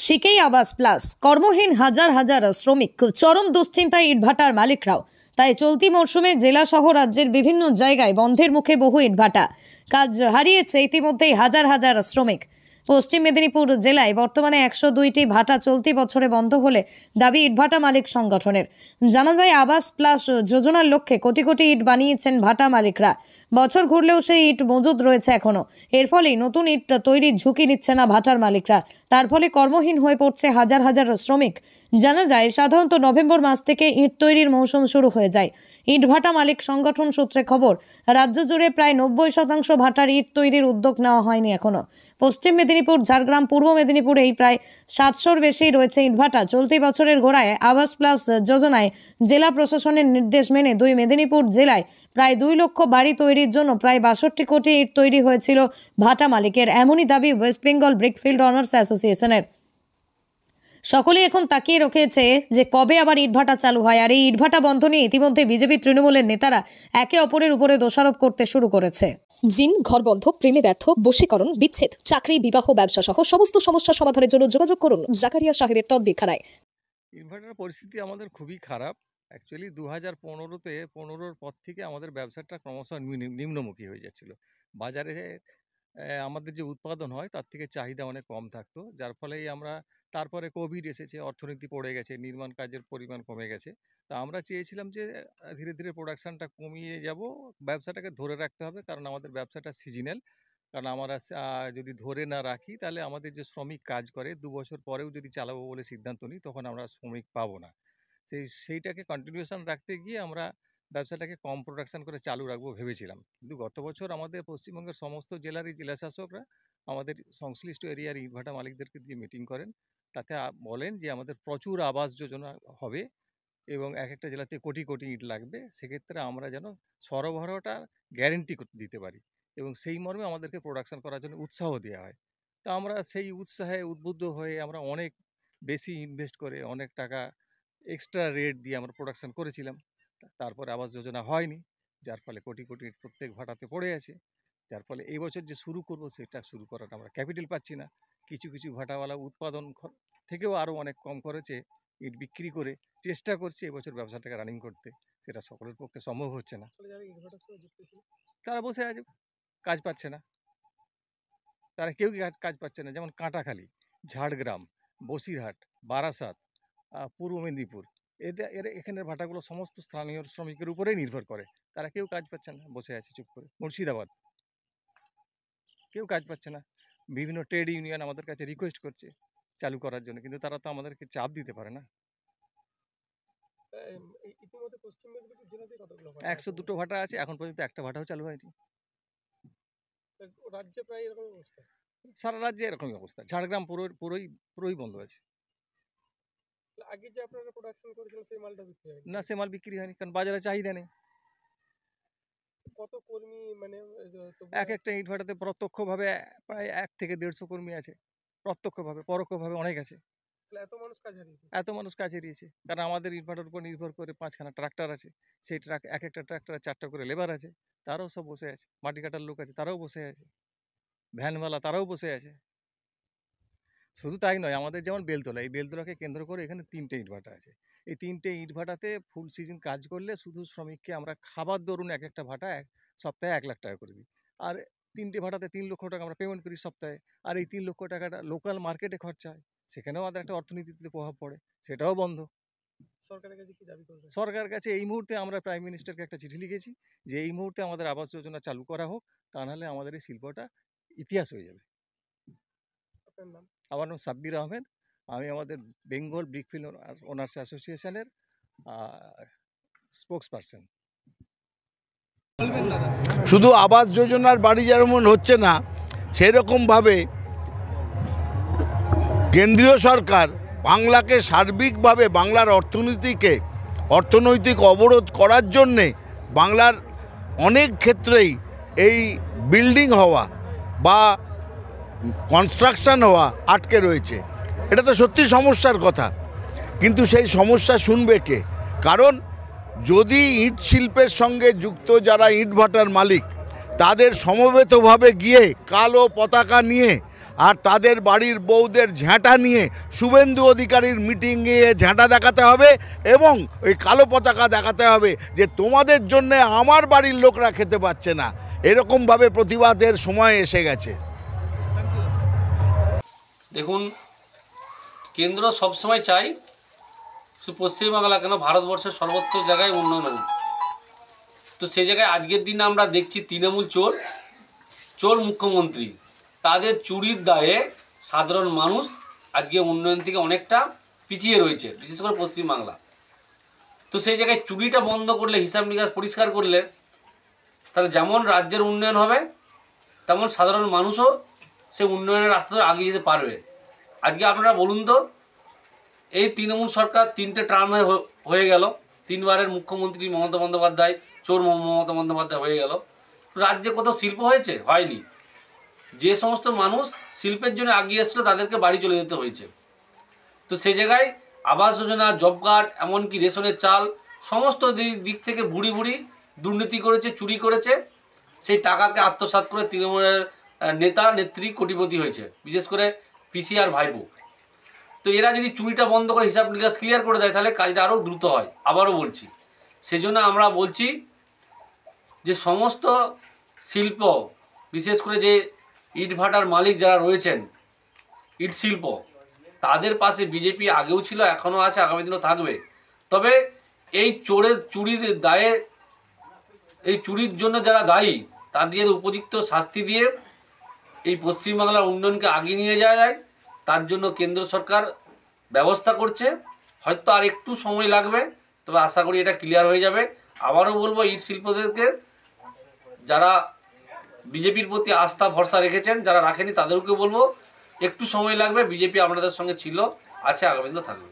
শিকেই আবাস প্লাস কর্মহীন হাজার হাজার শ্রমিক, চরম দুশ্চিন্তায় ইটভাটার মালিকরাও। তাই চলতি মরশুমে জেলা সহ রাজ্যের বিভিন্ন জায়গায় বন্ধের মুখে বহু ইটভাটা। কাজ হারিয়েছে ইতিমধ্যেই হাজার হাজার শ্রমিক। পশ্চিম মেদিনীপুর জেলায় বর্তমানে 102টি ভাটা চলতি বছরে বন্ধ হলে দাবি ইটভাটা মালিক সংগঠনের। জানা যায়, আবাস প্লাস যোজনার লক্ষ্যে কোটি কোটি ইট বানিয়েছেন ভাটা মালিকরা। বছর ঘুরলেও সেই ইট মজুদ রয়েছে এখনো। এর ফলেই নতুন ইট তৈরির ঝুঁকি নিচ্ছে না ভাটার মালিকরা। তার ফলে কর্মহীন হয়ে পড়ছে হাজার হাজার শ্রমিক। জানা যায়, সাধারণত নভেম্বর মাস থেকে ইট তৈরির মৌসুম শুরু হয়ে যায়। ইট ভাটা মালিক সংগঠন সূত্রে খবর, রাজ্য জুড়ে প্রায় 90% ভাটার ইট তৈরির উদ্যোগ নেওয়া হয়নি এখনো। পশ্চিম মেদিনীপুর, ঝাড়গ্রাম, পূর্ব মেদিনীপুরে এই প্রায় 700-র বেশি রয়েছে ইটভাটা। চলতি বছরের গোড়ায় আবাস প্লাস যোজনায় জেলা প্রশাসনের নির্দেশ মেনে দুই মেদিনীপুর জেলায় প্রায় 2 লক্ষ বাড়ি তৈরির জন্য প্রায় 62 কোটি ইট তৈরি হয়েছিল ভাটা মালিকের। এমনই দাবি ওয়েস্ট বেঙ্গল ব্রিকফিল্ড অনার্স অ্যাসোসিয়েশনের। সকলেই এখন তাকিয়ে রেখেছে যে কবে আবার ইটভাটা চালু হয়। আর এই ইটভাটা বন্ধ নিয়ে ইতিমধ্যে বিজেপি তৃণমূলের নেতারা একে অপরের উপরে দোষারোপ করতে শুরু করেছে। জিন, ঘর বন্ধ, প্রেমে ব্যর্থ, বশীকরণ, বিচ্ছেদ, চাকরি, বিবাহ, ব্যবসা সহ সমস্ত সমস্যা সমাধানের জন্য যোগাযোগ করুন জাকারিয়া সাহেবের তদবিরখানায়। ইনভার্টার পরিস্থিতি আমাদের খুবই খারাপ। অ্যাকচুয়ালি 2015-তে 15-র পর থেকে আমাদের ব্যবসাটা ক্রমশ নিম্নমুখী হয়ে যাচ্ছিল। বাজারে আমাদের যে উৎপাদন হয় তার থেকে চাহিদা অনেক কম থাকতো, যার ফলেই আমরা, তারপরে কোভিড এসেছে, অর্থনীতি পড়ে গেছে, নির্মাণ কাজের পরিমাণ কমে গেছে। তা আমরা চেয়েছিলাম যে ধীরে ধীরে প্রোডাকশানটা কমিয়ে যাব, ব্যবসাটাকে ধরে রাখতে হবে, কারণ আমাদের ব্যবসাটা সিজনাল। কারণ আমরা যদি ধরে না রাখি তাহলে আমাদের যে শ্রমিক কাজ করে 2 বছর পরেও যদি চালাবো বলে সিদ্ধান্ত নিই, তখন আমরা শ্রমিক পাবো না। সেইটাকে কন্টিনিউশন রাখতে গিয়ে আমরা ব্যবসাটাকে কম প্রোডাকশন করে চালু রাখবো ভেবেছিলাম। কিন্তু গত বছর আমাদের পশ্চিমবঙ্গের সমস্ত জেলারই জেলাশাসকরা আমাদের সংশ্লিষ্ট এরিয়ার ইটভাটা মালিকদেরকে দিয়ে মিটিং করেন। তাতে বলেন যে আমাদের প্রচুর আবাস যোজনা হবে এবং এক একটা জেলাতে কোটি কোটি ইট লাগবে। সেক্ষেত্রে আমরা যেন সরবরাহটা গ্যারেন্টি দিতে পারি এবং সেই মর্মে আমাদেরকে প্রোডাকশন করার জন্য উৎসাহ দেওয়া হয়। তো আমরা সেই উৎসাহে উদ্বুদ্ধ হয়ে আমরা অনেক বেশি ইনভেস্ট করে অনেক টাকা এক্সট্রা রেট দিয়ে আমরা প্রোডাকশন করেছিলাম। তারপরে আবাস যোজনা হয়নি, যার ফলে কোটি কোটি ইট প্রত্যেক ভাটাতে পড়ে আছে। যার ফলে এই বছর যে শুরু করব সেটা শুরু করাটা আমরা ক্যাপিটাল পাচ্ছি না। কিছু কিছু ভাটাওয়ালা উৎপাদন থেকেও আরও অনেক কম খরচে ইট বিক্রি করে চেষ্টা করছে এবছর ব্যবসাটাকে রানিং করতে। সেটা সকলের পক্ষে সম্ভব হচ্ছে না। তারা বসে আছে, কাজ পাচ্ছে না। তারা কেউ কাজ পাচ্ছে না। যেমন কাঁটাখালী, ঝাড়গ্রাম, বসিরহাট, বারাসাত, পূর্ব মেদিনীপুর, এখানের ভাটাগুলো সমস্ত স্থানীয় শ্রমিকের উপরেই নির্ভর করে। তারা কেউ কাজ পাচ্ছে না, বসে আছে চুপ করে। মুর্শিদাবাদ, কেউ কাজ পাচ্ছে না। বিভিন্ন ট্রেড ইউনিয়ন আমাদের কাছে রিকোয়েস্ট করছে চালু করার জন্য, কিন্তু তারা তো আমাদেরকে চাপ দিতে পারে না। 102টো ভাটা আছে, এখন পর্যন্ত একটা ভাটাও চালু হয়নি। সারা রাজ্যে এরকমই অবস্থা। ঝাড়গ্রাম পুরোই বন্ধ আছে। আগে যে আপনারা প্রোডাকশন করেছিলেন সেই মালটা বিক্রি হয়নি? না, সে মাল বিক্রি হয়নি, কারণ বাজারে চাহিদা নেই। কত কর্মী, মানে এক একটা ইট ভাটাতে প্রত্যক্ষভাবে প্রায় 1 থেকে 150 কর্মী আছে, প্রত্যক্ষভাবে, পরোক্ষভাবে অনেক আছে। এত মানুষ কাজ হারিয়েছে? এত মানুষ কাজ হারিয়েছে, কারণ আমাদের ইট ভাটার উপর নির্ভর করে 5খানা ট্রাক্টর আছে। সেই এক একটা ট্রাক্টরে 4টা করে লেবার আছে, তারাও সব বসে আছে। মাটি কাটার লোক আছে, তারাও বসে আছে। ভ্যানওয়ালা, তারাও বসে আছে। শুধু তাই নয়, আমাদের যেমন বেলতলা, এই বেলতলাকে কেন্দ্র করে এখানে 3টে ইটভাটা আছে। এই 3টে ইটভাটাতে ফুল সিজন কাজ করলে শুধু শ্রমিককে আমরা খাবার দরুন এক একটা ভাটা সপ্তাহে 1 লাখ টাকা করে দিই। আর 3টে ভাটাতে 3 লক্ষ টাকা আমরা পেমেন্ট করি সপ্তাহে। আর এই 3 লক্ষ টাকাটা লোকাল মার্কেটে খরচা হয়, সেখানেও আমাদের একটা অর্থনীতিতে প্রভাব পড়ে, সেটাও বন্ধ। সরকারের কাছে কি দাবি করবেন? সরকারের কাছে এই মুহূর্তে আমরা প্রাইম মিনিস্টারকে একটা চিঠি লিখেছি যে এই মুহূর্তে আমাদের আবাস যোজনা চালু করা হোক, তা নাহলে আমাদের এই শিল্পটা ইতিহাস হয়ে যাবে। আপনার নাম? আমার নাম সাব্বির আহমেদ। আমি আমাদের বেঙ্গল ব্রিকফিল্ড ওনার্স অ্যাসোসিয়েশনের স্পোক্স পারসন। শুধু আবাস যোজনার বাড়ি যেমন হচ্ছে না, সেরকমভাবে কেন্দ্রীয় সরকার বাংলাকে সার্বিকভাবে, বাংলার অর্থনৈতিক অবরোধ করার জন্যে বাংলার অনেক ক্ষেত্রেই এই বিল্ডিং হওয়া বা কনস্ট্রাকশন হওয়া আটকে রয়েছে। এটা তো সত্যি সমস্যার কথা, কিন্তু সেই সমস্যা শুনবে কে? কারণ যদি ইট শিল্পের সঙ্গে যুক্ত যারা ইট ভাটার মালিক, তাদের সমবেতভাবে গিয়ে কালো পতাকা নিয়ে আর তাদের বাড়ির বউদের ঝ্যাঁটা নিয়ে শুভেন্দু অধিকারীর মিটিংয়ে ঝ্যাঁটা দেখাতে হবে এবং ওই কালো পতাকা দেখাতে হবে যে তোমাদের জন্যে আমার বাড়ির লোকরা খেতে পাচ্ছে না। এরকমভাবে প্রতিবাদের সময় এসে গেছে। দেখুন, কেন্দ্র সবসময় চাই শুধু পশ্চিমবাংলা কেন ভারতবর্ষের সর্বত্র জায়গায় উন্নয়ন হোক। তো সেই জায়গায় আজকের দিনে আমরা দেখছি তৃণমূল চোর মুখ্যমন্ত্রী, তাদের চুরির দায়ে সাধারণ মানুষ আজকে উন্নয়ন থেকে অনেকটা পিছিয়ে রয়েছে, বিশেষ করে পশ্চিমবাংলা। তো সেই জায়গায় চুরিটা বন্ধ করলে, হিসাব নিকাশ পরিষ্কার করলে, তাহলে যেমন রাজ্যের উন্নয়ন হবে তেমন সাধারণ মানুষও সে উন্নয়নের রাস্তা ধরে এগিয়ে যেতে পারবে। আজকে আপনারা বলুন তো, এই তৃণমূল সরকার 3টে টার্মে হয়ে গেল, 3বারের মুখ্যমন্ত্রী মমতা বন্দ্যোপাধ্যায়, চোর মমতা বন্দ্যোপাধ্যায় হয়ে গেল, রাজ্যে কত শিল্প হয়েছে? হয়নি। যে সমস্ত মানুষ শিল্পের জন্য এগিয়ে এসেছিল তাদেরকে বাড়ি চলে যেতে হয়েছে। তো সেই জায়গায় আবাস যোজনা, জব কার্ড, এমনকি রেশনের চাল, সমস্ত দিক থেকে বুড়ি দুর্নীতি করেছে, চুরি করেছে। সেই টাকাকে আত্মসাৎ করে তৃণমূলের নেতা নেত্রী কোটিপতি হয়েছে, বিশেষ করে পিসি আর ভাইপো। তো এরা যদি চুরিটা বন্ধ করে হিসাব নিকাশ ক্লিয়ার করে দেয় তাহলে কাজটা আরও দ্রুত হয়। আবারও বলছি, সেজন্য আমরা বলছি যে সমস্ত শিল্প, বিশেষ করে যে ইটভাটার মালিক যারা রয়েছেন, ইট শিল্প, তাদের পাশে বিজেপি আগেও ছিল, এখনও আছে, আগামী দিনও থাকবে। তবে এই চুরির দায়ে, এই চুরির জন্য যারা দায়ী তাদের উপযুক্ত শাস্তি দিয়ে এই পশ্চিমবাংলার উন্নয়নকে এগিয়ে নিয়ে যাওয়া যায়, তার জন্য কেন্দ্র সরকার ব্যবস্থা করছে। হয়তো আর একটু সময় লাগবে, তবে আশা করি এটা ক্লিয়ার হয়ে যাবে। আবারও বলবো, ইট শিল্পদেরকে, যারা বিজেপির প্রতি আস্থা ভরসা রেখেছেন, যারা রাখেনি তাদেরকে বলবো একটু সময় লাগবে। বিজেপি আপনাদের সঙ্গে ছিল, আছে, আগামী দিনও থাকবে।